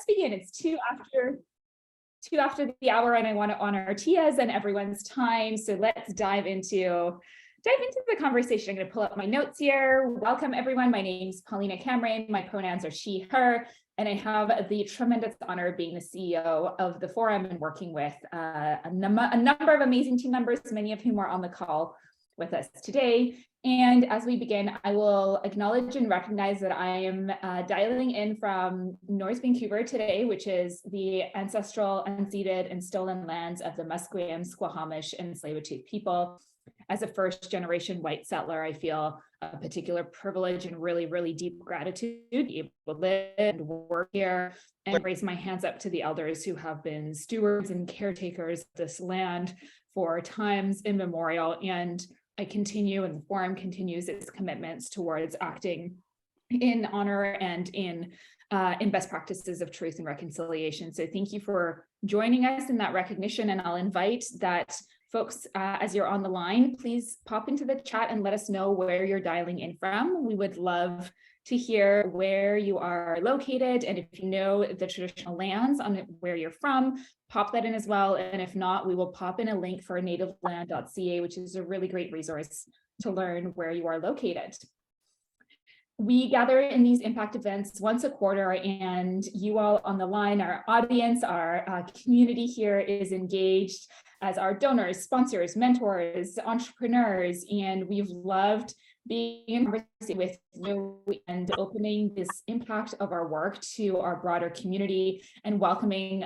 begin. It's two after the hour, and I want to honor Tia's and everyone's time. So let's dive into the conversation. I'm going to pull up my notes here. Welcome, everyone. My name is Paulina Cameron. My pronouns are she, her, and I have the tremendous honor of being the CEO of the forum and working with a number of amazing team members, many of whom are on the call with us today. And as we begin, I will acknowledge and recognize that I am dialing in from North Vancouver today, which is the ancestral, unceded, and stolen lands of the Musqueam, Squamish, and Tsleil-Waututh people. As a first-generation white settler, I feel a particular privilege and really, really deep gratitude to be able to live and work here, and raise my hands up to the elders who have been stewards and caretakers of this land for times immemorial. And I continue, and the forum continues its commitments towards acting in honor and in best practices of truth and reconciliation. So thank you for joining us in that recognition. And I'll invite that folks, as you're on the line, please pop into the chat and let us know where you're dialing in from. We would love to hear where you are located, and if you know the traditional lands on where you're from, pop that in as well. And if not, we will pop in a link for nativeland.ca, which is a really great resource to learn where you are located. We gather in these impact events once a quarter, and you all on the line, our audience, our community here is engaged as our donors, sponsors, mentors, entrepreneurs, and we've loved being in conversation with you and opening this impact of our work to our broader community and welcoming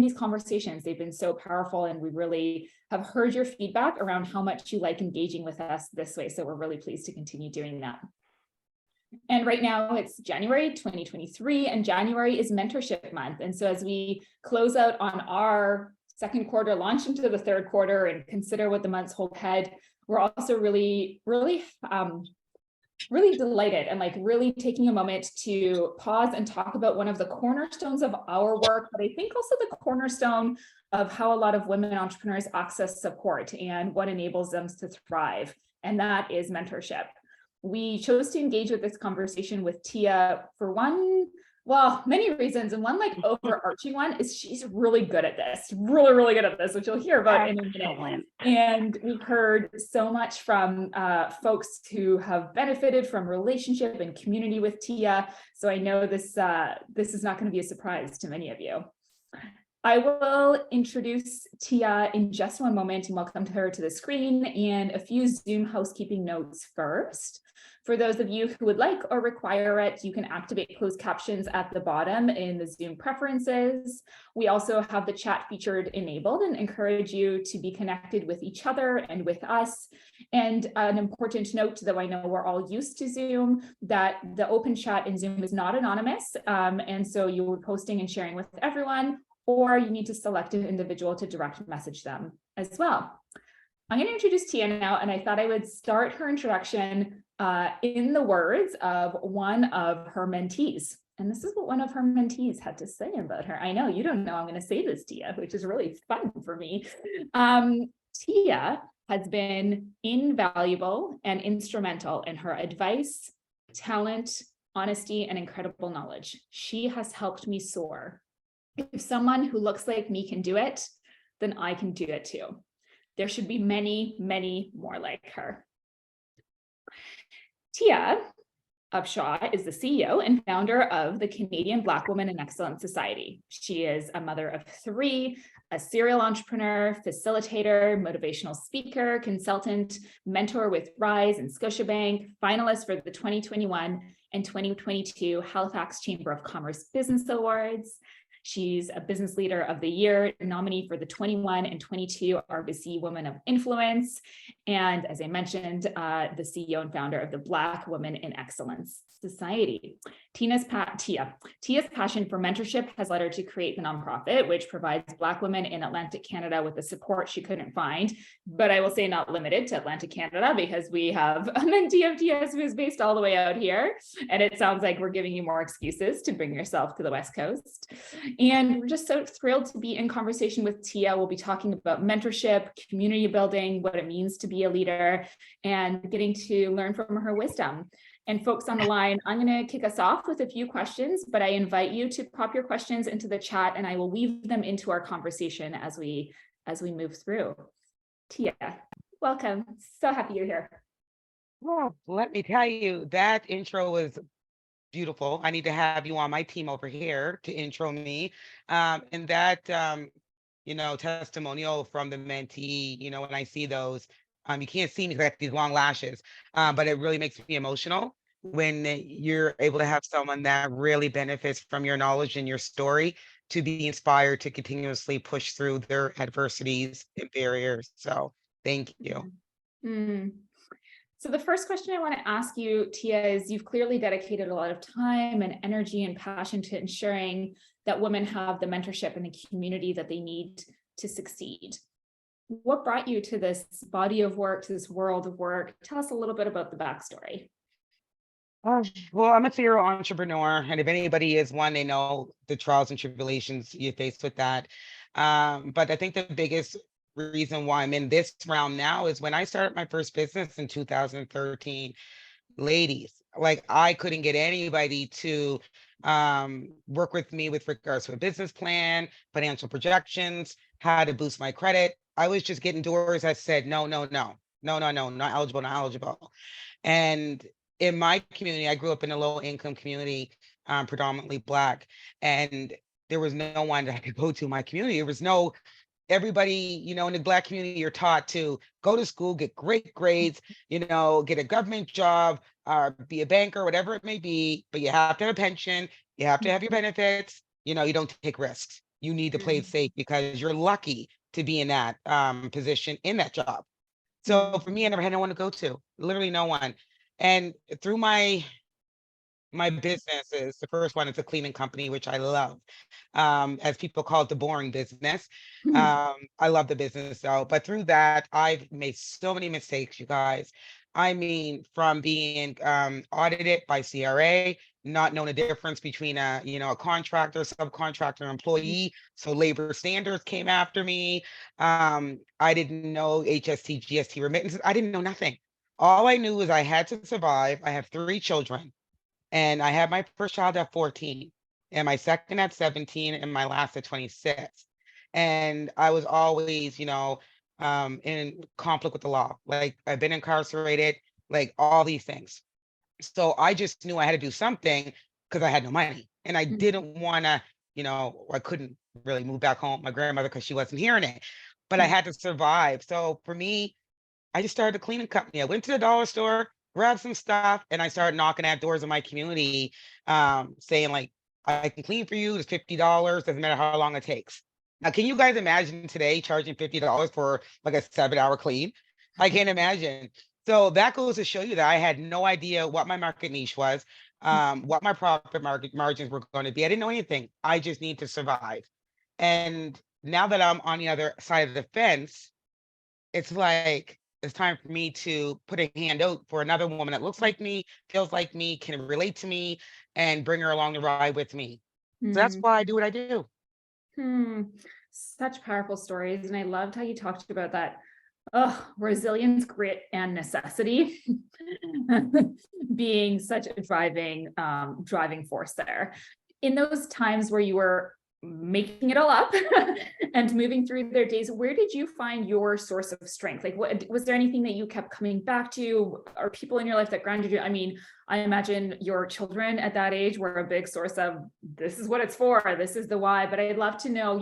these conversations. They've been so powerful, and we really have heard your feedback around how much you like engaging with us this way. So we're really pleased to continue doing that. And right now it's January 2023, and January is mentorship month. And so as we close out on our second quarter, launch into the third quarter, and consider what the months hold ahead, we're also really delighted and really taking a moment to pause and talk about one of the cornerstones of our work, but I think also the cornerstone of how a lot of women entrepreneurs access support and what enables them to thrive, and that is mentorship. We chose to engage with this conversation with Tia for many reasons, and one overarching one is she's really good at this, really good at this, which you'll hear about in a minute. And we've heard so much from folks who have benefited from relationship and community with Tia. So I know this is not going to be a surprise to many of you. I will introduce Tia in just one moment and welcome her to the screen, and a few Zoom housekeeping notes first. For those of you who would like or require it, you can activate closed captions at the bottom in the Zoom preferences. We also have the chat feature enabled and encourage you to be connected with each other and with us. And an important note, though I know we're all used to Zoom, that the open chat in Zoom is not anonymous. And so you're posting and sharing with everyone, or you need to select an individual to direct message them as well. I'm going to introduce Tia now, and I thought I would start her introduction in the words of one of her mentees. And this is what one of her mentees had to say about her. I know you don't know I'm going to say this, Tia, which is really fun for me. Tia has been invaluable and instrumental in her advice, talent, honesty, and incredible knowledge. She has helped me soar. If someone who looks like me can do it, then I can do it too. There should be many, many more like her. Tia Upshaw is the CEO and founder of the Canadian Black Women in Excellence Society. She is a mother of 3, a serial entrepreneur, facilitator, motivational speaker, consultant, mentor with Rise and Scotiabank, finalist for the 2021 and 2022 Halifax Chamber of Commerce Business Awards. She's a Business Leader of the Year nominee for the 21 and 22 RBC Women of Influence. And as I mentioned, the CEO and founder of the Black Women in Excellence Society. Tia's passion for mentorship has led her to create the nonprofit, which provides Black women in Atlantic Canada with the support she couldn't find, but I will say not limited to Atlantic Canada, because we have a mentee of Tia's who is based all the way out here. And it sounds like we're giving you more excuses to bring yourself to the West Coast. And we're just so thrilled to be in conversation with Tia. We'll be talking about mentorship, community building, what it means to be a leader, and getting to learn from her wisdom. And folks on the line, I'm going to kick us off with a few questions, but I invite you to pop your questions into the chat and I will weave them into our conversation as we move through. Tia, welcome. So happy you're here. Well, let me tell you, that intro was beautiful. I need to have you on my team over here to intro me. And that, testimonial from the mentee, when I see those, you can't see me because I have these long lashes, but it really makes me emotional when you're able to have someone that really benefits from your knowledge and your story to be inspired to continuously push through their adversities and barriers. So thank you. Mm. So the first question I want to ask you, Tia, is you've clearly dedicated a lot of time and energy and passion to ensuring that women have the mentorship and the community that they need to succeed. What brought you to this body of work, to this world of work? Tell us a little bit about the backstory. Well, I'm a serial entrepreneur, and if anybody is one, they know the trials and tribulations you face with that. But I think the biggest reason why I'm in this realm now is when I started my first business in 2013, ladies, like I couldn't get anybody to work with me with regards to a business plan, financial projections, how to boost my credit. I was just getting doors that said, no, no, no, no, no, no, not eligible, not eligible. And in my community, I grew up in a low income community, predominantly Black, and there was no one that I could go to in my community. There was no everybody, in the Black community, you're taught to go to school, get great grades, get a government job, be a banker, whatever it may be, but you have to have a pension, you have to have your benefits, you don't take risks. You need to play it safe because you're lucky to be in that position in that job. So for me, I never had no one to go to, literally no one. And through my businesses, the first one is a cleaning company, which I love. As people call it, the boring business. I love the business though, but through that, I've made so many mistakes, you guys. I mean, from being audited by CRA, not knowing the difference between a contractor, subcontractor, employee. So labor standards came after me. I didn't know HST, GST remittances. I didn't know nothing. All I knew was I had to survive. I have 3 children. And I had my first child at 14, and my second at 17, and my last at 26. And I was always, in conflict with the law. Like I've been incarcerated, like all these things. So I just knew I had to do something because I had no money. And I didn't want to, I couldn't really move back home, my grandmother, because she wasn't hearing it. But I had to survive. So for me, I just started a cleaning company. I went to the dollar store, grabbed some stuff, and I started knocking at doors in my community, saying like, I can clean for you. It's $50. Doesn't matter how long it takes. Now, can you guys imagine today charging $50 for like a 7-hour clean? I can't imagine. So that goes to show you that I had no idea what my market niche was, what my profit market margins were going to be. I didn't know anything. I just need to survive. And now that I'm on the other side of the fence, it's like it's time for me to put a hand out for another woman that looks like me, feels like me, can relate to me, and bring her along the ride with me. So that's why I do what I do. Such powerful stories. And I loved how you talked about that resilience, grit, and necessity being such a driving force there. In those times where you were making it all up and moving through their days, where did you find your source of strength? Like, what was there anything that you kept coming back to, or people in your life that grounded you? I mean, I imagine your children at that age were a big source of, this is what it's for, this is the why. But I'd love to know,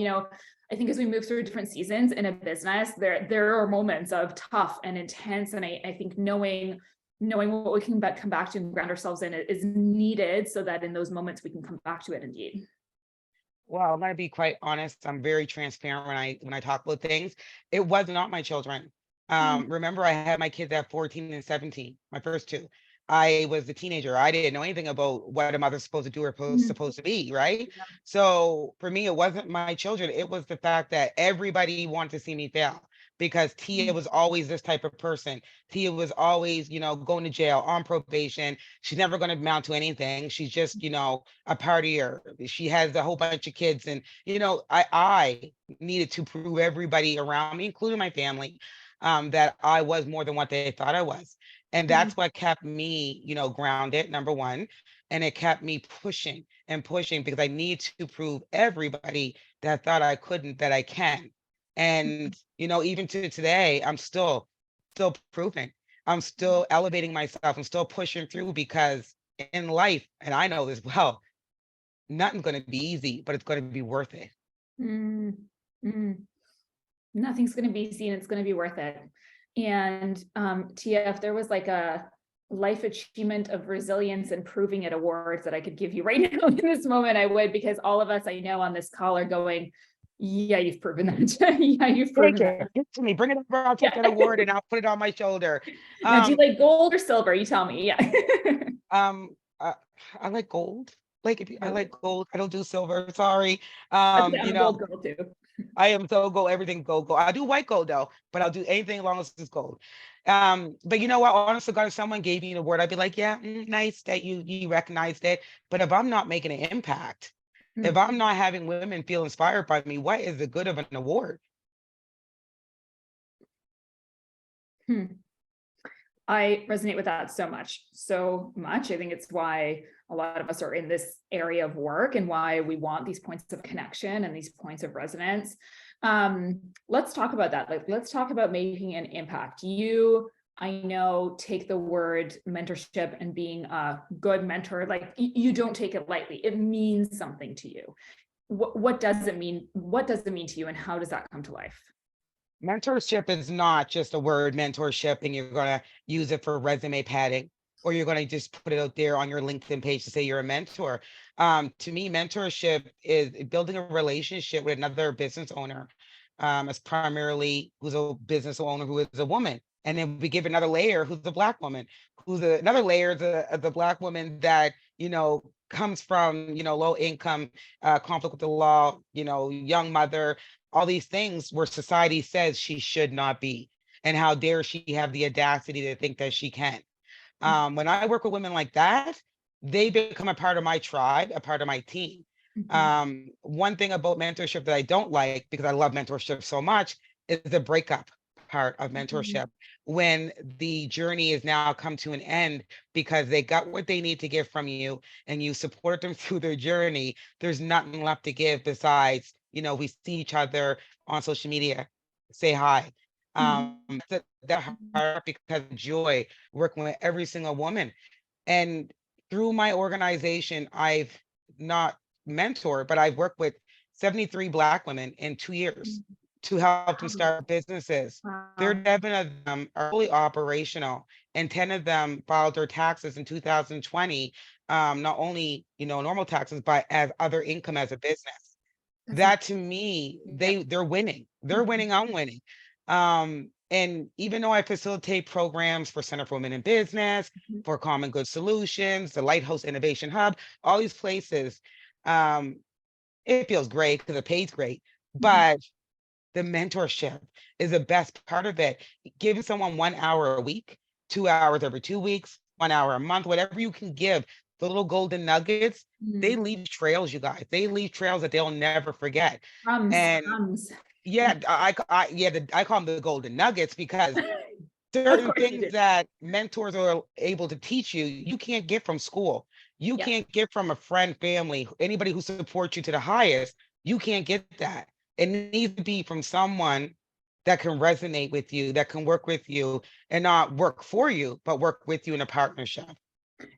I think as we move through different seasons in a business, there are moments of tough and intense, and I think knowing what we can come back to and ground ourselves in is needed, so that in those moments we can come back to it indeed. Well, I'm gonna be quite honest. I'm very transparent when I talk about things. It was not my children. Remember, I had my kids at 14 and 17, my first 2. I was a teenager. I didn't know anything about what a mother's supposed to do or supposed to be, right? Yeah. So for me, it wasn't my children. It was the fact that everybody wanted to see me fail because Tia was always this type of person. Tia was always, going to jail, on probation. She's never going to amount to anything. She's just, a partier. She has a whole bunch of kids. And, I needed to prove everybody around me, including my family, that I was more than what they thought I was. And Mm, that's what kept me, grounded, number one. And it kept me pushing and pushing because I need to prove everybody that thought I couldn't, that I can. And, even to today, I'm still proving. I'm still elevating myself. I'm still pushing through because in life, and I know this well, nothing's going to be easy, but it's going to be worth it. mm, mm. Nothing's going to be easy and it's going to be worth it. And Tia, if there was like a life achievement of resilience and proving it awards that I could give you right now in this moment, I would, because all of us I know on this call are going, yeah, you've proven that. Yeah, you've proven Take that. it. Give it to me. Bring it over. I'll take Yeah. that award and I'll put it on my shoulder. Now, do you Um, like gold or silver? You tell me. Yeah. um, I like gold. Like I like gold. I don't do silver. Sorry. That's I'm a gold girl too. I am so gold. Everything gold. I do white gold though, but I'll do anything as long as it's gold. But you know what? Honestly, God, if someone gave me an award, I'd be like, yeah, nice that you recognized it. But if I'm not making an impact, if Hmm. I'm not having women feel inspired by me, what is the good of an award? Hmm. I resonate with that so much, so much. I think it's why a lot of us are in this area of work and why we want these points of connection and these points of resonance. Let's talk about that. Like, let's talk about making an impact. You, I know, take the word mentorship and being a good mentor, like you don't take it lightly. It means something to you. What does it mean? What does it mean to you, and how does that come to life? Mentorship is not just a word, mentorship, and you're going to use it for resume padding, or you're going to just put it out there on your LinkedIn page to say you're a mentor. To me, mentorship is building a relationship with another business owner, as primarily who's a business owner who is a woman. And then we give another layer who's a Black woman, another layer, the Black woman that, comes from, low income, conflict with the law, young mother, all these things where society says she should not be. And how dare she have the audacity to think that she can. When I work with women like that, they become a part of my tribe, a part of my team. Mhm. One thing about mentorship that I don't like, because I love mentorship so much, is the breakup part of Mhm. mentorship, when the journey is now come to an end because they got what they need to give from you and you support them through their journey. There's nothing left to give besides, we see each other on social media, say hi. Mhm. That hard because of joy working with every single woman. And through my organization, I've not mentored, but I've worked with 73 Black women in 2 years to help them Wow. start businesses. Wow. 37 of them are fully operational, and 10 of them filed their taxes in 2020, not only, normal taxes, but as other income as a business. That's That to me, yeah. they're winning. They're Mhm. winning, I'm winning. And even though I facilitate programs for Center for Women in Business, Mhm. for Common Good Solutions, the Lighthouse Innovation Hub, all these places, um, it feels great because it pays great. Mhm. But the mentorship is the best part of it. Giving someone 1 hour a week, 2 hours every 2 weeks, 1 hour a month, whatever you can give, the little golden nuggets, they Mhm. leave trails, you guys. They leave trails that they'll never forget. Crumbs, And crumbs. Yeah. yeah, I call them the golden nuggets because Of certain course you things do. that mentors are able to teach you, you can't get from school. You Yeah. can't get from a friend, family, anybody who supports you to the highest. You can't get that. It needs to be from someone that can resonate with you, that can work with you and not work for you, but work with you in a partnership.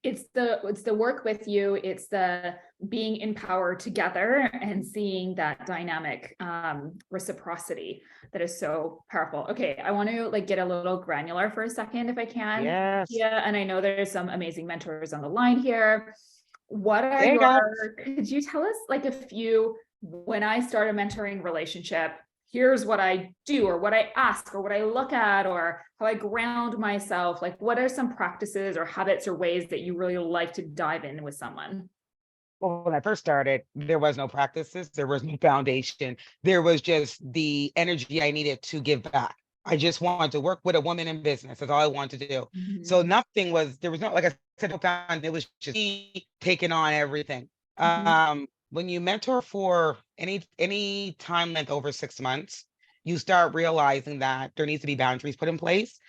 It's the work with you, it's the being in power together and seeing that dynamic reciprocity that is so powerful. Okay, I want to like get a little granular for a second if I can. Yes. Yeah, and I know there's some amazing mentors on the line here. What are There you go. could you tell us like a few, when I start a mentoring relationship, here's what I do or what I ask or what I look at or how I ground myself? Like, what are some practices or habits or ways that you really like to dive in with someone? Well, when I first started, there was no practices, there was no foundation. There was just the energy I needed to give back. I just wanted to work with a woman in business. That's all I wanted to do. So Mhm. nothing was, there was no, like I said, no found, it was just me taking on everything. Mhm. When you mentor for any time length over 6 months, you start realizing that there needs to be boundaries put in place.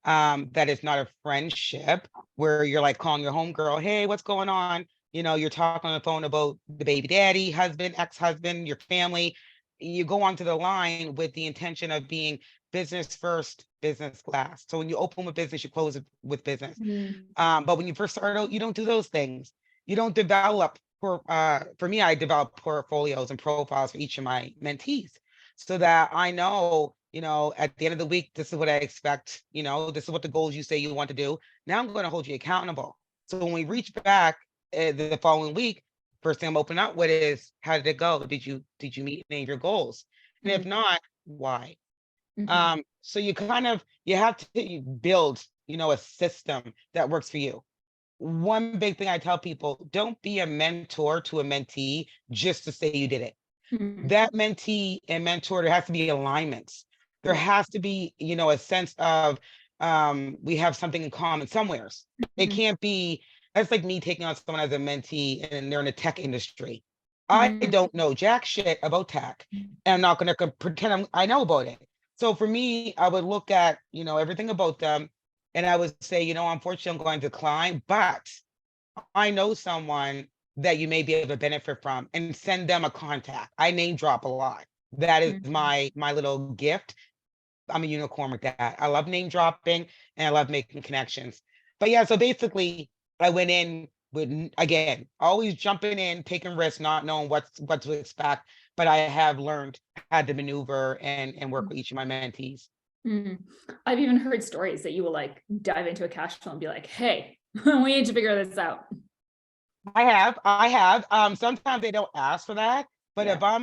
That it's not a friendship where you're like calling your homegirl, hey, what's going on? You're talking on the phone about the baby daddy, husband, ex-husband, your family. You go onto the line with the intention of being business first, business last. So when you open with business, you close it with business. Mm. But when you first start out, you don't do those things. You don't develop for me, I develop portfolios and profiles for each of my mentees so that I know, at the end of the week, this is what I expect, this is what the goals you say you want to do. Now I'm going to hold you accountable. So when we reach back the following week, first thing I'm opening up with is, how did it go? Did you meet any of your goals? And if not, why? Mhm. So you have to build, a system that works for you. One big thing I tell people, don't be a mentor to a mentee just to say you did it. Mhm. That mentee and mentor, there has to be alignments. There Yeah. has to be, a sense of we have something in common somewheres. It Mhm. can't be, that's like me taking on someone as a mentee and they're in the tech industry. I Mhm. don't know jack shit about tech. And I'm not going to pretend I know about it. So for me, I would look at, everything about them and I would say, unfortunately, I'm going to decline, but I know someone that you may be able to benefit from and send them a contact. I name drop a lot. That is Mhm. my little gift. I'm a unicorn with that. I love name dropping and I love making connections. But yeah, so basically I went in with again, always jumping in, taking risks, not knowing what to expect. But I have learned how to maneuver and work with each of my mentees. Mhm. I've even heard stories that you will like dive into a cash flow and be like, hey, we need to figure this out. I have. Sometimes they don't ask for that, but Yeah.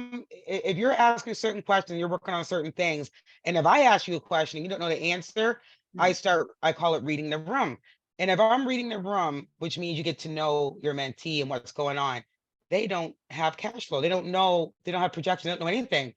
if you're asking certain questions, you're working on certain things, and if I ask you a question and you don't know the answer, Mm. I call it reading the room. And if I'm reading the room, which means you get to know your mentee and what's going on, they don't have cash flow. They don't know, they don't have projections, they don't know anything.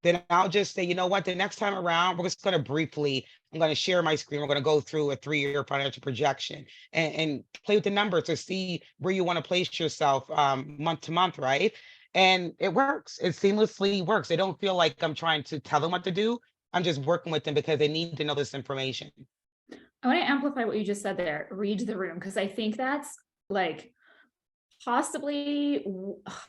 Then I'll just say, you know what, the next time around, we're just going to briefly, I'm going to share my screen. We're going to go through a 3-year financial projection and play with the numbers to see where you want to place yourself month to month, right? And it works. It seamlessly works. They don't feel like I'm trying to tell them what to do. I'm just working with them because they need to know this information. I want to amplify what you just said there. Read the room, because I think that's like possibly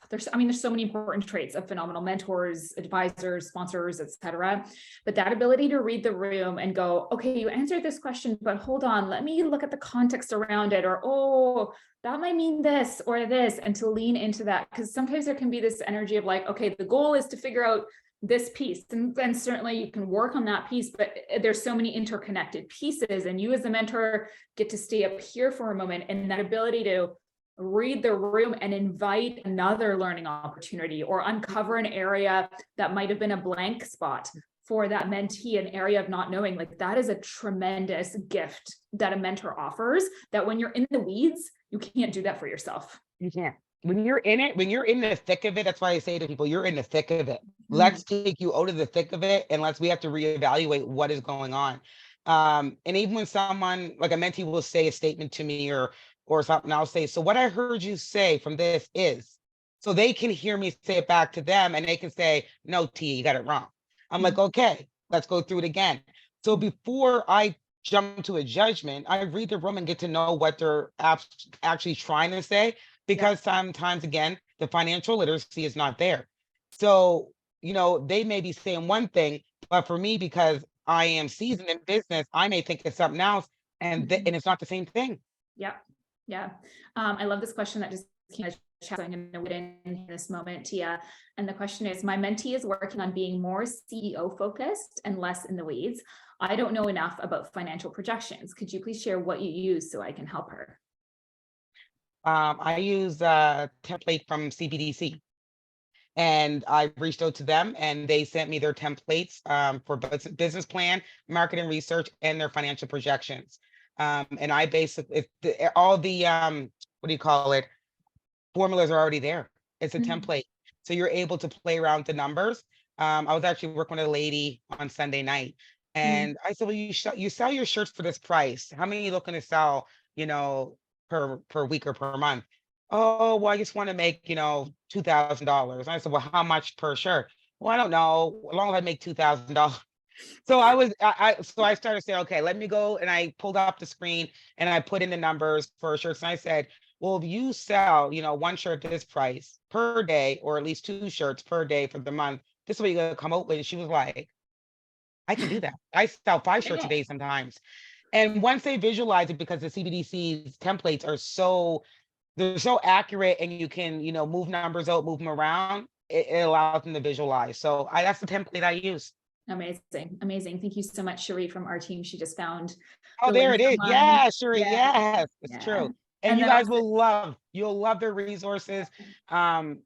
there's so many important traits of phenomenal mentors, advisors, sponsors, etc. But that ability to read the room and go, okay, you answered this question, but hold on, let me look at the context around it, or oh, that might mean this or this, and to lean into that, because sometimes there can be this energy of like, okay, the goal is to figure out this piece, and then certainly you can work on that piece, but there's so many interconnected pieces, and you as a mentor get to stay up here for a moment, and that ability to read the room and invite another learning opportunity or uncover an area that might have been a blank spot for that mentee, an area of not knowing, like that is a tremendous gift that a mentor offers, that when you're in the weeds, you can't do that for yourself. You can't. When you're in it, when you're in the thick of it, that's why I say to people, you're in the thick of it. Mm. Let's take you out of the thick of it and we have to reevaluate what is going on. And even when someone like a mentee will say a statement to me or something, I'll say, so what I heard you say from this is, so they can hear me say it back to them and they can say, no, Tia, you got it wrong. I'm like, okay, let's go through it again. So before I jump to a judgment, I read the room and get to know what they're actually trying to say, Yeah. because sometimes again the financial literacy is not there. So they may be saying one thing, but for me, because I am seasoned in business, I may think it's something else, and it's not the same thing. Yeah. Yeah. I love this question that just came out of chat, so I'm going to put in this moment, Tia. And the question is, my mentee is working on being more CEO focused and less in the weeds. I don't know enough about financial projections. Could you please share what you use so I can help her? I use a template from CBDC, and I reached out to them and they sent me their templates for business plan, marketing research, and their financial projections. And I basically, all the, what do you call it? Formulas are already there. It's a Mhm. template. So you're able to play around the numbers. I was actually working with a lady on Sunday night Mhm. and I said, well, you sell your shirts for this price. How many are you looking to sell, per week or per month? Oh, well, I just want to make, $2,000. I said, well, how much per shirt? Well, I don't know, as long as I make $2,000. So I started saying, okay, let me go. And I pulled up the screen and I put in the numbers for shirts. And I said, well, if you sell, one shirt at this price per day, or at least 2 shirts per day for the month, this is what you're gonna come up with. And she was like, I can do that. I sell 5 shirts a Yeah. day sometimes. And once they visualize it, because the CBDC's templates are they're so accurate, and you can, move numbers out, move them around, it allows them to visualize. So that's the template I use. Amazing. Amazing. Thank you so much, Cherie from our team. She just found Oh, the there link it for is. mine. Yeah, sure. Yeah. Yes, it's Yeah. true. And And you then guys also, you'll love their resources.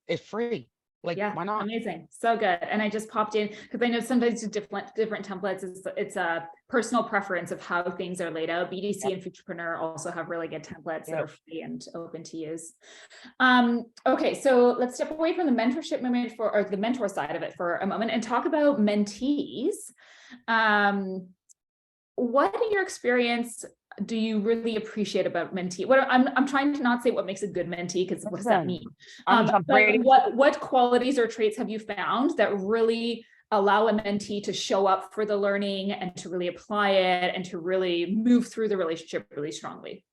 It's free. Like, yeah, why not? amazing. So good. And I just popped in because I know sometimes with different templates, it's a personal preference of how things are laid out. BDC and Futurepreneur also have really good templates that are free and open to use. Okay, so let's step away from the mentorship movement or the mentor side of it for a moment and talk about mentees. What in your experience do you really appreciate about mentee? What I'm trying to not say what makes a good mentee, because what does that mean? I'm But what qualities or traits have you found that really allow a mentee to show up for the learning and to really apply it and to really move through the relationship really strongly?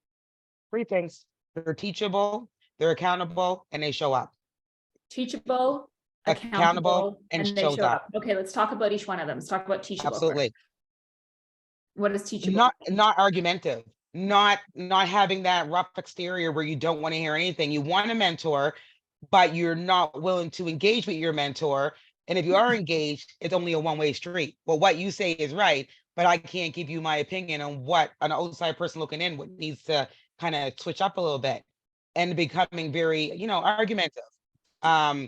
3 things. They're teachable, they're accountable, and they show up. Teachable, Accountable accountable, and and they shows show up. up. Okay, let's talk about each one of them. Let's talk about teachable first. Absolutely. What is teachable? Not argumentative, not having that rough exterior where you don't want to hear anything. You want a mentor, but you're not willing to engage with your mentor. And if you are engaged, it's only a one-way street. Well, what you say is right, but I can't give you my opinion on what an outside person looking in what needs to kind of switch up a little bit, and becoming very, argumentative. Yeah.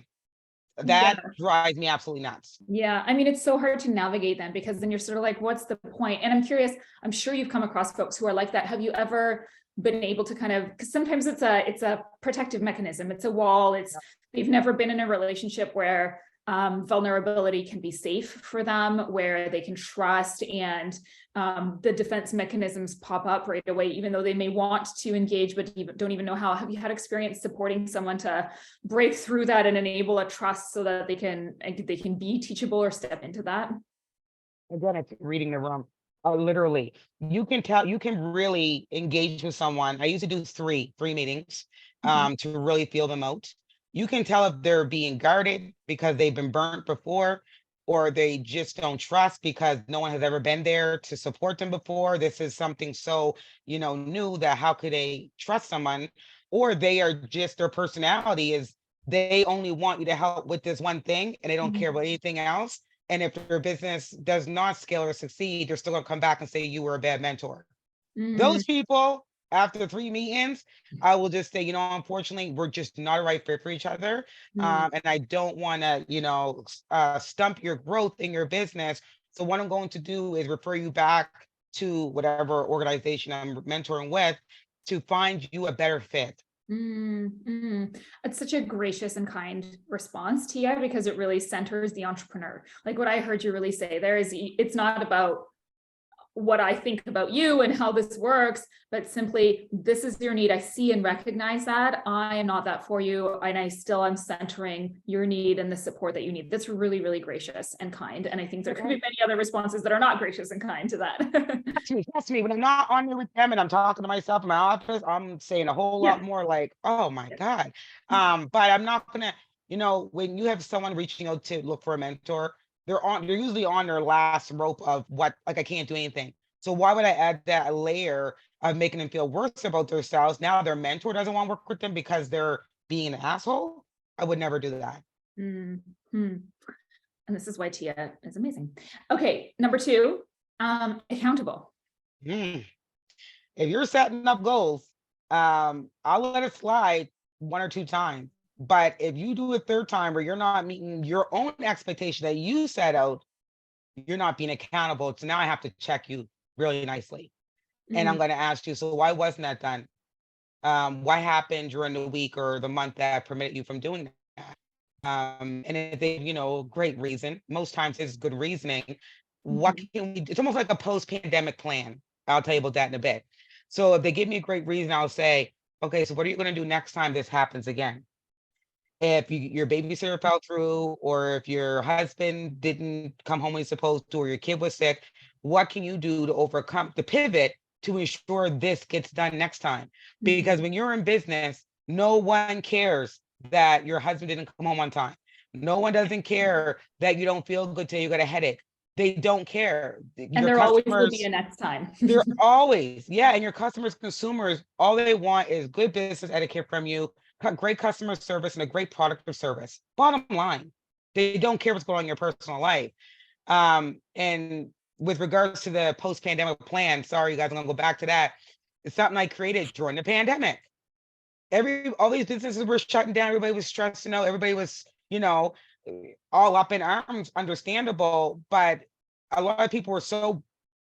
That drives me absolutely nuts. Yeah, I mean, it's so hard to navigate then, because then you're sort of like, what's the point? And I'm curious, I'm sure you've come across folks who are like that. Have you ever been able to kind of, because sometimes it's a protective mechanism, it's a wall, they've never been in a relationship where vulnerability can be safe for them, where they can trust, and the defense mechanisms pop up right away, even though they may want to engage, but don't even know how. Have you had experience supporting someone to break through that and enable a trust so that they can be teachable or step into that? Again, it's reading the room. Literally, you can tell, you can really engage with someone. I usually do three meetings to really feel them out. You can tell if they're being guarded because they've been burnt before, or they just don't trust because no one has ever been there to support them before. This is something so, new, that how could they trust someone? Or they are just, their personality is they only want you to help with this one thing and they don't care about anything else. And if their business does not scale or succeed, they're still gonna come back and say you were a bad mentor. Those people, after 3 meetings, I will just say, unfortunately, we're just not a right fit for each other. And I don't want to, stump your growth in your business. So what I'm going to do is refer you back to whatever organization I'm mentoring with to find you a better fit. It's such a gracious and kind response, Tia, because it really centers the entrepreneur. Like what I heard you really say there is, it's not about what I think about you and how this works, but simply, this is your need. I see and recognize that. I am not that for you. And I still am centering your need and the support that you need. That's really, really gracious and kind. And I think there could be many other responses that are not gracious and kind to that. Trust me, when I'm not on there with them and I'm talking to myself in my office, I'm saying a whole lot more like, oh my God. But I'm not gonna, when you have someone reaching out to look for a mentor, they're usually on their last rope of what, like, I can't do anything. So why would I add that layer of making them feel worse about themselves? Now their mentor doesn't want to work with them because they're being an asshole. I would never do that. And this is why Tia is amazing. Okay, number 2, accountable. If you're setting up goals, I'll let it slide 1 or 2 times. But if you do a 3rd time where you're not meeting your own expectation that you set out, you're not being accountable. So now I have to check you really nicely. And I'm going to ask you, so why wasn't that done? What happened during the week or the month that permitted you from doing that? And if they, great reason, most times it's good reasoning. What can we do? It's almost like a post-pandemic plan. I'll tell you about that in a bit. So if they give me a great reason, I'll say, okay, so what are you going to do next time this happens again? If your babysitter fell through, or if your husband didn't come home when he's supposed to, or your kid was sick, what can you do to overcome the pivot to ensure this gets done next time? Because when you're in business, no one cares that your husband didn't come home on time. No one doesn't care that you don't feel good today, you got a headache. They don't care. And Your there always will be customers, a next time. they're always, yeah, and your customers, consumers, all they want is good business etiquette from you, great customer service, and a great product or service. Bottom line, they don't care what's going on in your personal life. And with regards to the post-pandemic plan, sorry, you guys, I'm gonna go back to that. It's something I created during the pandemic. All these businesses were shutting down. Everybody was stressed, everybody was, all up in arms, understandable. But a lot of people were so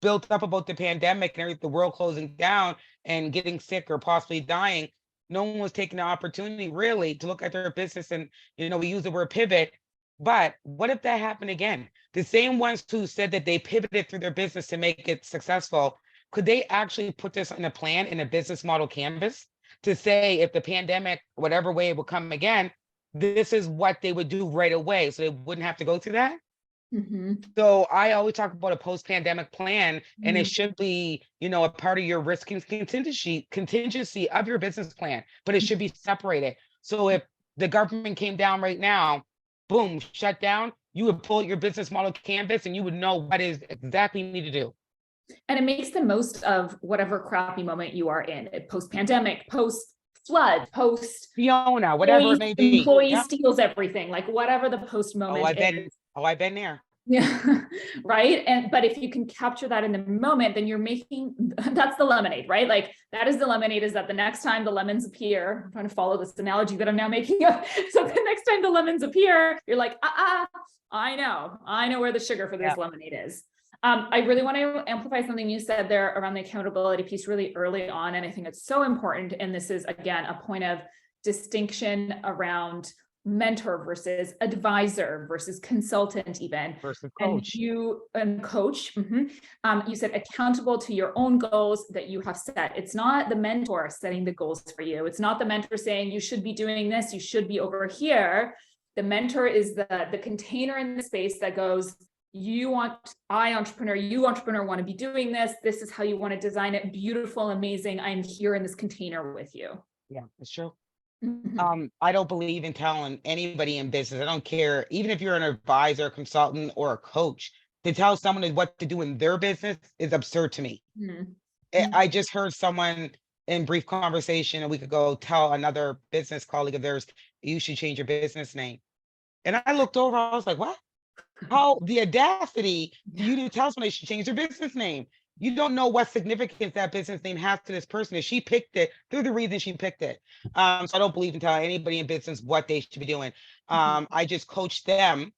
built up about the pandemic and the world closing down and getting sick or possibly dying. No one was taking the opportunity really to look at their business. And, we use the word pivot, but what if that happened again? The same ones who said that they pivoted through their business to make it successful, could they actually put this in a plan, in a business model canvas, to say if the pandemic, whatever way it will come again, this is what they would do right away, so they wouldn't have to go through that? So I always talk about a post-pandemic plan, and it should be, a part of your risk and contingency of your business plan, but it should be separated. So if the government came down right now, boom, shut down, you would pull your business model canvas and you would know what is exactly you need to do. And it makes the most of whatever crappy moment you are in, post-pandemic, post-flood, Fiona, whatever it may be. Employee steals everything, like whatever the post moment is. I've been there. Yeah, right. But if you can capture that in the moment, then that's the lemonade, right? Like that is the lemonade, is that the next time the lemons appear, I'm trying to follow this analogy that I'm now making up. So the next time the lemons appear, you're like, I know where the sugar for this lemonade is. I really want to amplify something you said there around the accountability piece really early on. And I think it's so important. And this is, again, a point of distinction around mentor versus advisor versus consultant, even versus coach. And coach. You said accountable to your own goals that you have set. It's not the mentor setting the goals for you. It's not the mentor saying you should be doing this, you should be over here. The mentor is the container in the space that goes, you entrepreneur want to be doing this. This is how you want to design it. Beautiful, amazing. I'm here in this container with you. Yeah, that's true. I don't believe in telling anybody in business. I don't care, even if you're an advisor, consultant, or a coach, to tell someone what to do in their business is absurd to me. I just heard someone in brief conversation a week ago tell another business colleague of theirs, you should change your business name. And I looked over, I was like, what? How the audacity for you to tell someone they should change their business name? You don't know what significance that business name has to this person. If she picked it, through the reason she picked it. So I don't believe in telling anybody in business what they should be doing. I just coach them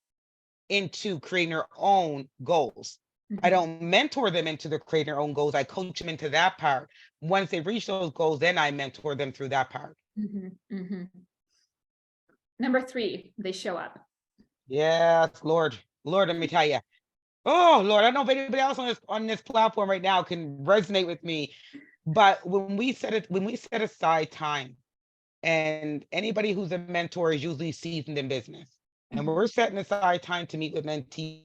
into creating their own goals. I don't mentor them into creating their own goals. I coach them into that part. Once they reach those goals, then I mentor them through that part. Number 3, they show up. Yes, Lord, let me tell you. Oh, Lord, I don't know if anybody else on this platform right now can resonate with me, but when we set aside time, and anybody who's a mentor is usually seasoned in business, and we're setting aside time to meet with mentees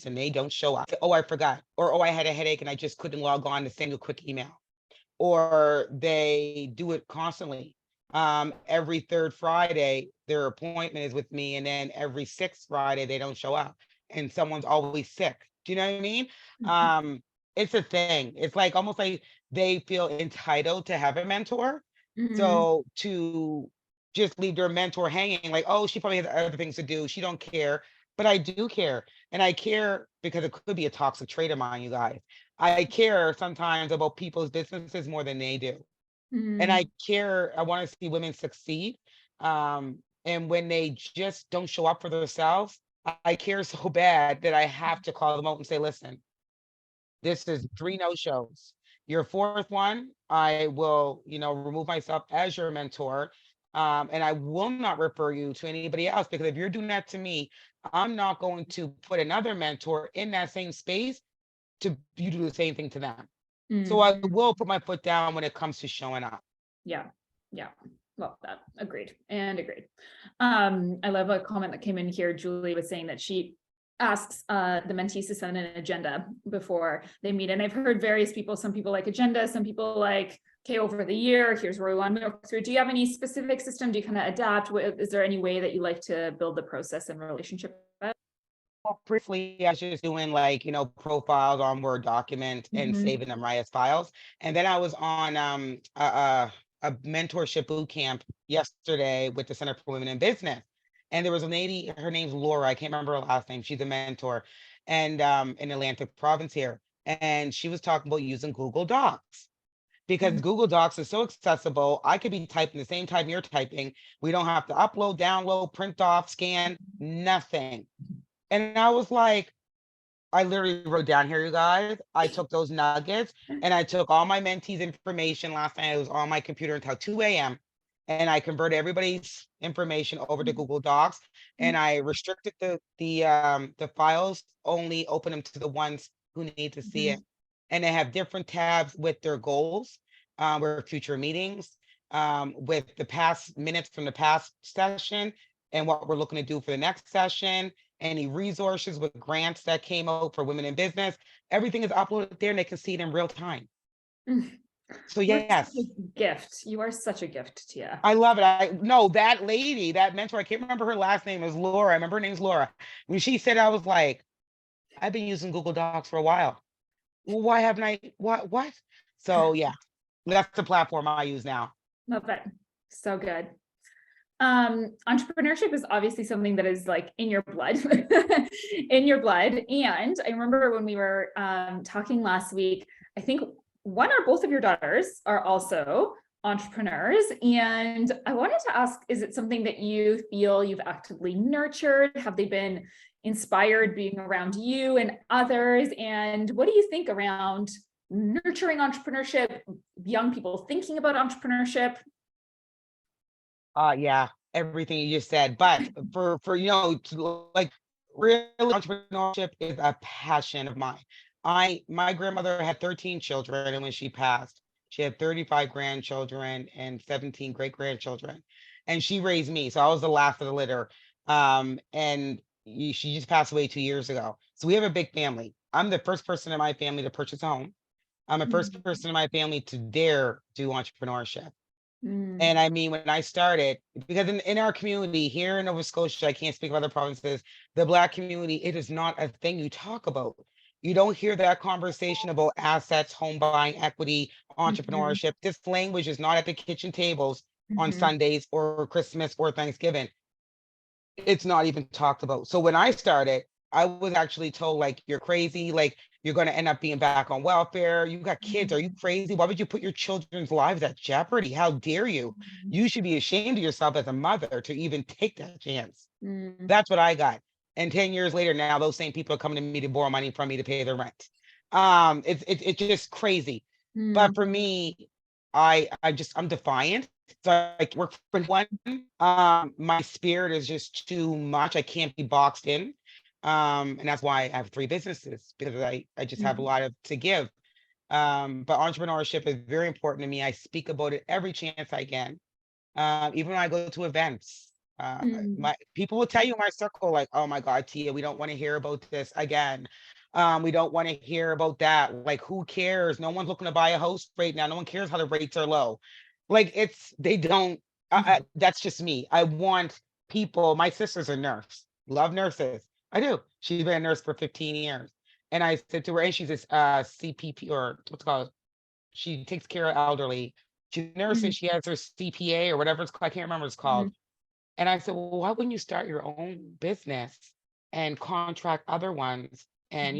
and they don't show up. Oh, I forgot, or oh, I had a headache and I just couldn't log on to send a quick email, or they do it constantly. Every 3rd Friday, their appointment is with me, and then every 6th Friday, they don't show up, and someone's always sick. Do you know what I mean? It's a thing. It's like almost like they feel entitled to have a mentor. So to just leave their mentor hanging, like, oh, she probably has other things to do. She don't care. But I do care. And I care because it could be a toxic trait of mine, you guys. I care sometimes about people's businesses more than they do. And I care, I want to see women succeed. And when they just don't show up for themselves, I care so bad that I have to call them out and say, listen, this is 3 no-shows. Your 4th one, I will, remove myself as your mentor. And I will not refer you to anybody else, because if you're doing that to me, I'm not going to put another mentor in that same space to you do the same thing to them. So I will put my foot down when it comes to showing up. Yeah. Love that. Agreed and agreed. I love a comment that came in here. Julie was saying that she asks the mentees to send an agenda before they meet. And I've heard various people, some people like agenda, some people like, okay, over the year, here's where we want to go through. Do you have any specific system? Do you kind of adapt? Is there any way that you like to build the process and relationship? Well, briefly, I was just doing like, profiles on Word document and Mhm. saving them right as files. And then I was on a mentorship boot camp yesterday with the Center for Women in Business. And there was a lady, her name's Laura. I can't remember her last name. She's a mentor and in Atlantic Province here. And she was talking about using Google Docs because Google Docs is so accessible. I could be typing the same time you're typing. We don't have to upload, download, print off, scan, nothing. And I was like, I literally wrote down here, you guys. I took those nuggets and I took all my mentees' information last night. It was on my computer until 2 a.m. And I converted everybody's information over to Google Docs and I restricted the files, only open them to the ones who need to see it. And they have different tabs with their goals, with future meetings, with the past minutes from the past session and what we're looking to do for the next session, any resources with grants that came out for women in business. Everything is uploaded there and they can see it in real time. So You're such yes, a gift. You are such a gift, Tia. I love it. I know that lady, that mentor, I can't remember her last name, is Laura. I remember her name's Laura. When she said, I was like, I've been using Google Docs for a while. Well, why haven't I? What? So yeah, that's the platform I use now. Love it. So good. Entrepreneurship is obviously something that is like in your blood, in your blood. And I remember when we were talking last week, I think one or both of your daughters are also entrepreneurs. And I wanted to ask, is it something that you feel you've actively nurtured? Have they been inspired being around you and others? And what do you think around nurturing entrepreneurship, young people thinking about entrepreneurship? Yeah, everything you just said. But for like real entrepreneurship is a passion of mine. My grandmother had 13 children, and when she passed, she had 35 grandchildren and 17 great grandchildren. And she raised me. So I was the last of the litter. And she just passed away 2 years ago. So we have a big family. I'm the first person in my family to purchase a home. I'm the first person in my family to dare do entrepreneurship. And I mean, when I started, because in our community here in Nova Scotia, I can't speak of other provinces, the Black community, it is not a thing you talk about. You don't hear that conversation about assets, home buying, equity, entrepreneurship. This language is not at the kitchen tables on Sundays or Christmas or Thanksgiving. It's not even talked about. So when I started, I was actually told, like, you're crazy, like you're going to end up being back on welfare. You got kids. Are you crazy? Why would you put your children's lives at jeopardy? How dare you? You should be ashamed of yourself as a mother to even take that chance. That's what I got. And 10 years later, now those same people are coming to me to borrow money from me to pay their rent. It's just crazy. But for me, I'm defiant. So I work for one. My spirit is just too much. I can't be boxed in. And that's why I have 3 businesses, because I just have a lot of to give. But entrepreneurship is very important to me. I speak about it every chance I can. Even when I go to events, my people will tell you in my circle, like, oh my God, Tia, we don't want to hear about this again. We don't want to hear about that. Like, who cares? No one's looking to buy a house right now. No one cares how the rates are low. Like, they don't, that's just me. I want people, my sister's a nurse, love nurses. I do. She's been a nurse for 15 years. And I said to her, and she's this CPP, or what's it called? She takes care of elderly. She's a nurse and she has her CPA or whatever it's called. I can't remember what it's called. And I said, well, why wouldn't you start your own business and contract other ones and,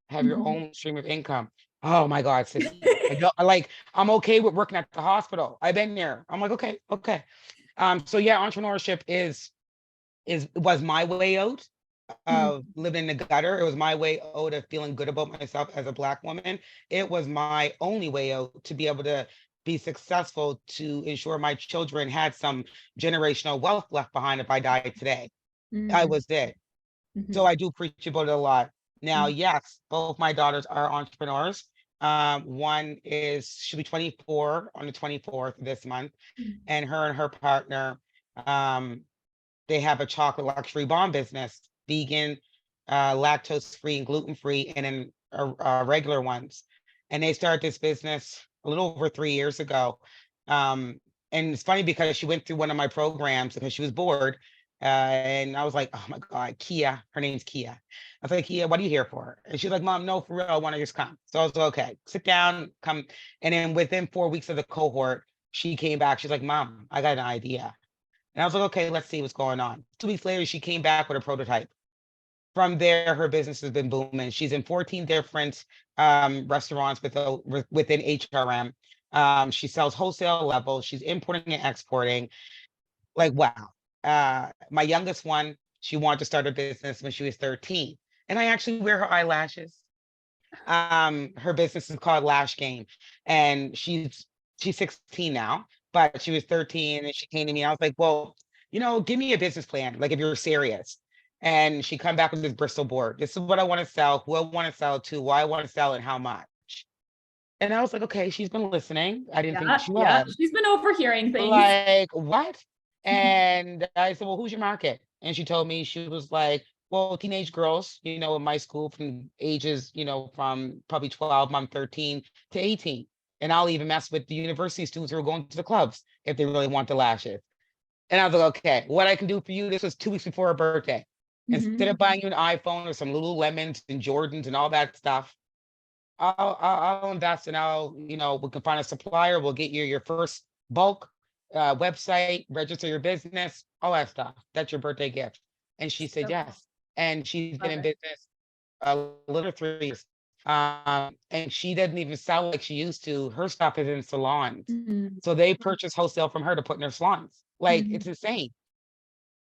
have your own stream of income? Oh my God, sissy. I'm okay with working at the hospital. I've been there. I'm like, okay. So yeah, entrepreneurship was my way out of living in the gutter. It was my way out of feeling good about myself as a Black woman. It was my only way out to be able to be successful, to ensure my children had some generational wealth left behind if I died today. I was dead. So I do preach about it a lot. Now, yes, both my daughters are entrepreneurs. One is, she'll be 24 on the 24th of this month, Mm. and her partner, um, they have a chocolate luxury bomb business, vegan, lactose free and gluten free, and then regular ones. And they started this business a little over 3 years ago. And it's funny because she went through one of my programs because she was bored. And I was like, oh my God, Kia, her name's Kia. I was like, Kia, what are you here for? And she's like, Mom, no, for real, I want to just come. So I was like, okay, sit down, come. And then within 4 weeks of the cohort, she came back. She's like, Mom, I got an idea. And I was like, okay, let's see what's going on. 2 weeks later, she came back with a prototype. From there, her business has been booming. She's in 14 different restaurants within HRM. She sells wholesale level. She's importing and exporting. Like, wow. My youngest one, she wanted to start a business when she was 13. And I actually wear her eyelashes. Her business is called Lash Game. And she's 16 now, but she was 13 and she came to me. I was like, well, give me a business plan, like if you're serious. And she come back with this Bristol board. This is what I want to sell, who I want to sell to, why I want to sell, and how much. And I was like, okay, she's been listening. I didn't think she Yeah, was. she's been overhearing things. Like, what? And I said, well, who's your market? And she told me, she was like, well, teenage girls, in my school from ages, from probably 12, I'm 13 to 18. And I'll even mess with the university students who are going to the clubs if they really want the lashes. And I was like, okay, what I can do for you, this was 2 weeks before her birthday. Instead of buying you an iPhone or some Lululemons and Jordans and all that stuff, I'll invest, and we can find a supplier. We'll get you your first bulk website, register your business, all that stuff. That's your birthday gift. And she said So yes. And she's been love in it. business a little 3 years. And she doesn't even sell like she used to. Her stuff is in salons. Mhm. So they purchase wholesale from her to put in their salons. Like, it's Mhm. insane.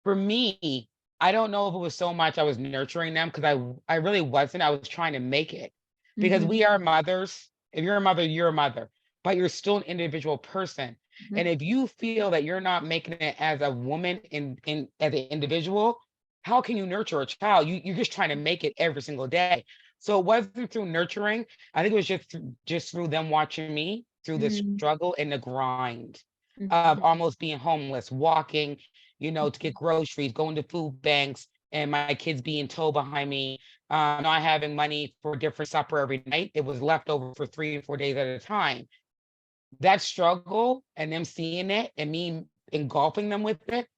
For me, I don't know if it was so much I was nurturing them, because I really wasn't. I was trying to make it, because Mhm. we are mothers. If you're a mother, you're a mother, but you're still an individual person. And Mhm. if you feel that you're not making it as a woman in as an individual, how can you nurture a child? You're just trying to make it every single day. So it wasn't through nurturing. I think it was just through them watching me through the Mhm. struggle and the grind of Mhm. almost being homeless, walking, to get groceries, going to food banks, and my kids being towed behind me, not having money for a different supper every night. It was left over for 3 or 4 days at a time. That struggle and them seeing it and me engulfing them with it,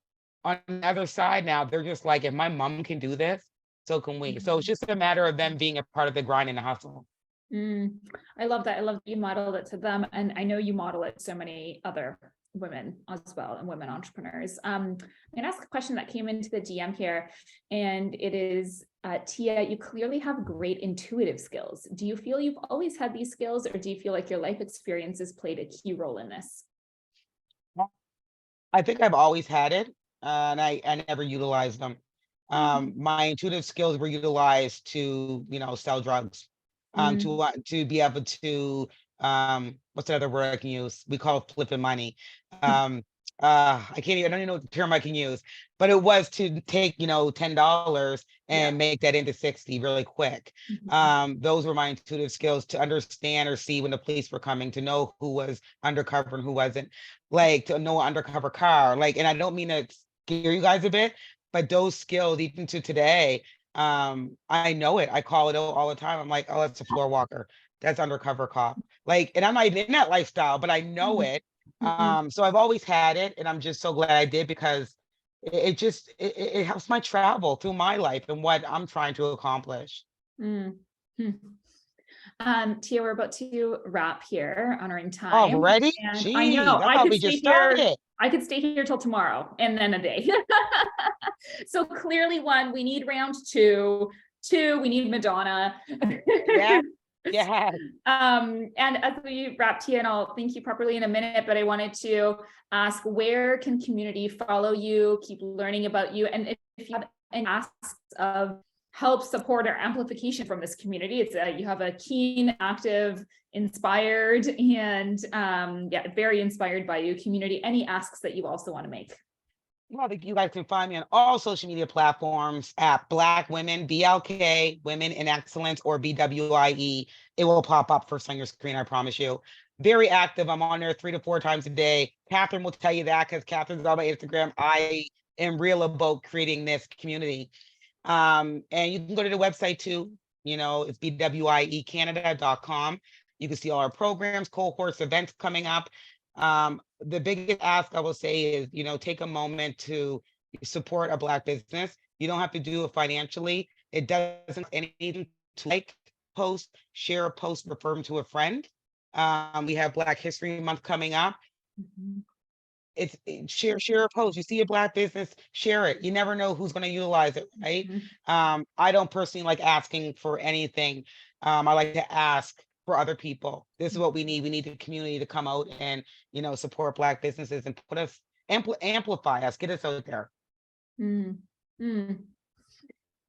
on the other side now, they're just like, if my mom can do this, so can we. So it's Mhm. just a matter of them being a part of the grind and the hustle. I love that. I love that you modeled it to them. And I know you model it to so many other women as well, and women entrepreneurs. I'm going to ask a question that came into the DM here, and it is, Tia, you clearly have great intuitive skills. Do you feel you've always had these skills, or do you feel like your life experiences played a key role in this? I think I've always had it, and I never utilized them. My intuitive skills were utilized to, sell drugs, Mm. to be able to, what's the other word I can use? We call it flipping money. Um, I can't even, I don't even know what term I can use, but it was to take, $10 Yeah. and make that into 60 really quick. Mhm. Those were my intuitive skills, to understand or see when the police were coming, to know who was undercover and who wasn't, like to know an undercover car. Like, and I don't mean to scare you guys a bit, but those skills, even to today, I know it. I call it out all the time. I'm like, oh, that's a floor walker. That's undercover cop. Like, and I'm not even in that lifestyle, but I know Mhm. it. Mhm. So I've always had it, and I'm just so glad I did, because it helps my travel through my life and what I'm trying to accomplish. Mm. Hmm. Tia, we're about to wrap here, honoring time. Already? And I Geez, know I thought we just started. I could stay here till tomorrow and then a day. So clearly, one, we need round two. Two, we need Madonna. Yeah. Yeah. And as we wrap, Tia, and I'll thank you properly in a minute, but I wanted to ask, where can community follow you, keep learning about you? And if you have any asks of help, support, or amplification from this community, it's you have a keen, active, inspired, and yeah, very inspired by you community. Any asks that you also want to make? Well, you guys can find me on all social media platforms at Black Women, BLK, Women in Excellence, or BWIE. It will pop up first on your screen, I promise you. Very active. I'm on there 3 to 4 times a day. Catherine will tell you that because Catherine's on my Instagram. I am real about creating this community. And you can go to the website too. It's bwiecanada.com. You can see all our programs, cohorts, events coming up. The biggest ask I will say is, take a moment to support a Black business. You don't have to do it financially. It doesn't cost anything to post, share a post, refer them to a friend. We have Black History Month coming up. Mhm. Share a post. You see a Black business, share it. You never know who's going to utilize it, right? Mhm. I don't personally like asking for anything. I like to ask for other people. This is what we need. We need the community to come out and support Black businesses and put us amplify us, get us out there. Mm. Mm.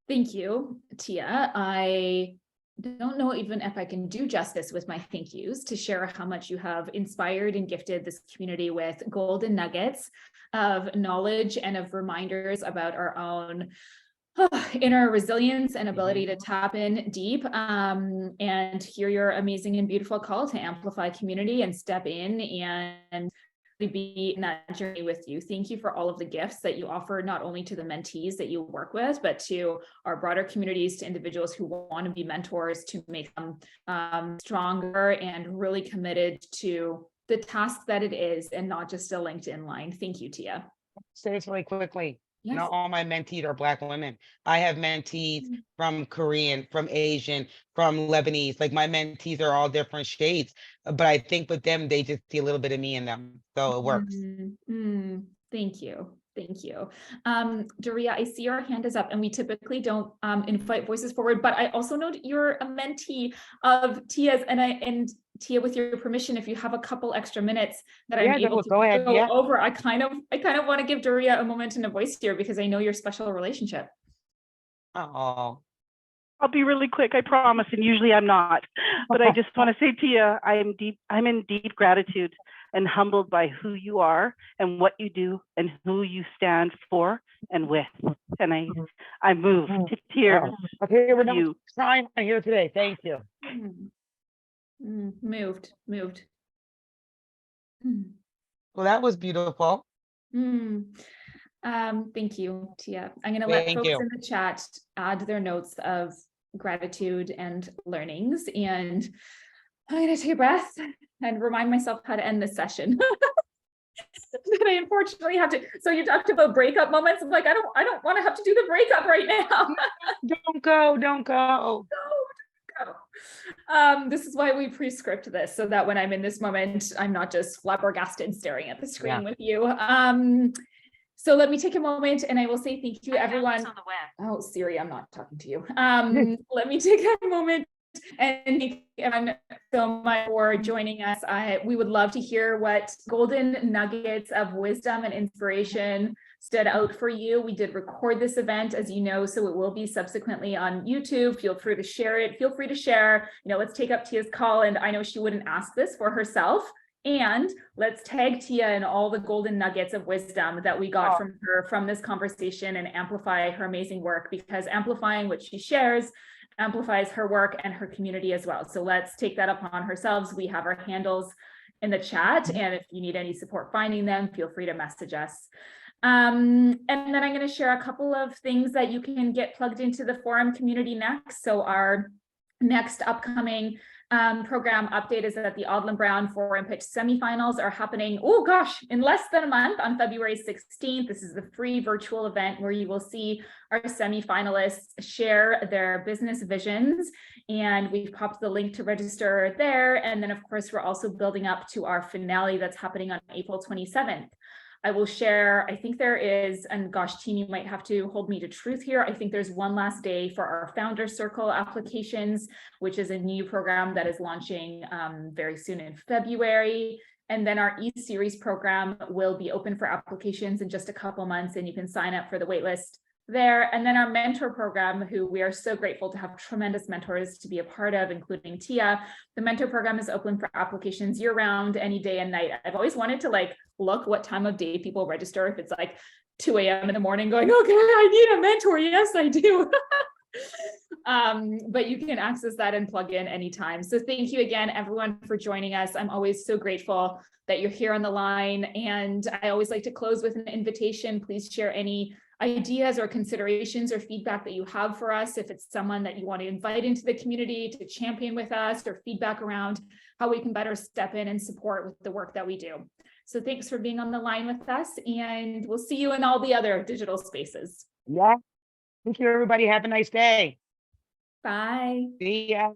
Thank you, Tia. I don't know even if I can do justice with my thank yous to share how much you have inspired and gifted this community with golden nuggets of knowledge and of reminders about our own inner resilience and ability to tap in deep, and hear your amazing and beautiful call to amplify community and step in and be in that journey with you. Thank you for all of the gifts that you offer, not only to the mentees that you work with, but to our broader communities, to individuals who want to be mentors, to make them stronger and really committed to the task that it is, and not just a LinkedIn line. Thank you, Tia. Say this really quickly. Yes. Not all my mentees are Black women. I have mentees from Korean, from Asian, from Lebanese. Like my mentees are all different shades, but I think with them, they just see a little bit of me in them. So it works. Thank you. Thank you. Daria, I see your hand is up, and we typically don't invite voices forward, but I also know you're a mentee of Tia's, and Tia, with your permission, if you have a couple extra minutes that I'm able to go ahead. go over, I kind of want to give Daria a moment and a voice here because I know your special relationship. Oh. I'll be really quick, I promise, and usually I'm not. But I just want to say, Tia, I'm in deep gratitude and humbled by who you are and what you do and who you stand for and with. And I move to tears. Okay, we're not trying here today. Thank you. Moved. Well, that was beautiful. Thank you, Tia. I'm going to let folks in the chat add their notes of gratitude and learnings, and I'm going to take a breath and remind myself how to end this session. That I unfortunately have to. So you talked about breakup moments. I'm like, I don't want to have to do the breakup right now. Don't go. This is why we pre-script this, so that when I'm in this moment, I'm not just flabbergasted staring at the screen with you. So let me take a moment, and I will say thank you, everyone. On the web. Oh, Siri, I'm not talking to you. Let me take a moment and thank everyone so much for joining us. We would love to hear what golden nuggets of wisdom and inspiration stood out for you. We did record this event, as you know, so it will be subsequently on YouTube. Feel free to share it. Feel free to share, let's take up Tia's call. And I know she wouldn't ask this for herself. And let's tag Tia in all the golden nuggets of wisdom that we got from her from this conversation, and amplify her amazing work, because amplifying what she shares amplifies her work and her community as well. So let's take that upon ourselves. We have our handles in the chat, and if you need any support finding them, feel free to message us. And then I'm going to share a couple of things that you can get plugged into the forum community next. So our next upcoming program update is that the Odlum Brown Forum Pitch semifinals are happening, in less than a month, on February 16th. This is the free virtual event where you will see our semifinalists share their business visions, and we've popped the link to register there. And then, of course, we're also building up to our finale that's happening on April 27th. I will share, I think there is, and gosh, team, you might have to hold me to truth here. I think there's one last day for our Founder Circle applications, which is a new program that is launching very soon in February. And then our E-Series program will be open for applications in just a couple months, and you can sign up for the waitlist there. And then our mentor program, who we are so grateful to have tremendous mentors to be a part of, including Tia. The mentor program is open for applications year round, any day and night. I've always wanted to look what time of day people register, if it's 2 a.m. in the morning going, okay, I need a mentor. Yes, I do. But you can access that and plug in anytime. So thank you again, everyone, for joining us. I'm always so grateful that you're here on the line. And I always like to close with an invitation. Please share any ideas or considerations or feedback that you have for us. If it's someone that you want to invite into the community to champion with us, or feedback around how we can better step in and support with the work that we do. So thanks for being on the line with us, and we'll see you in all the other digital spaces. Yeah. Thank you, everybody. Have a nice day. Bye. See ya.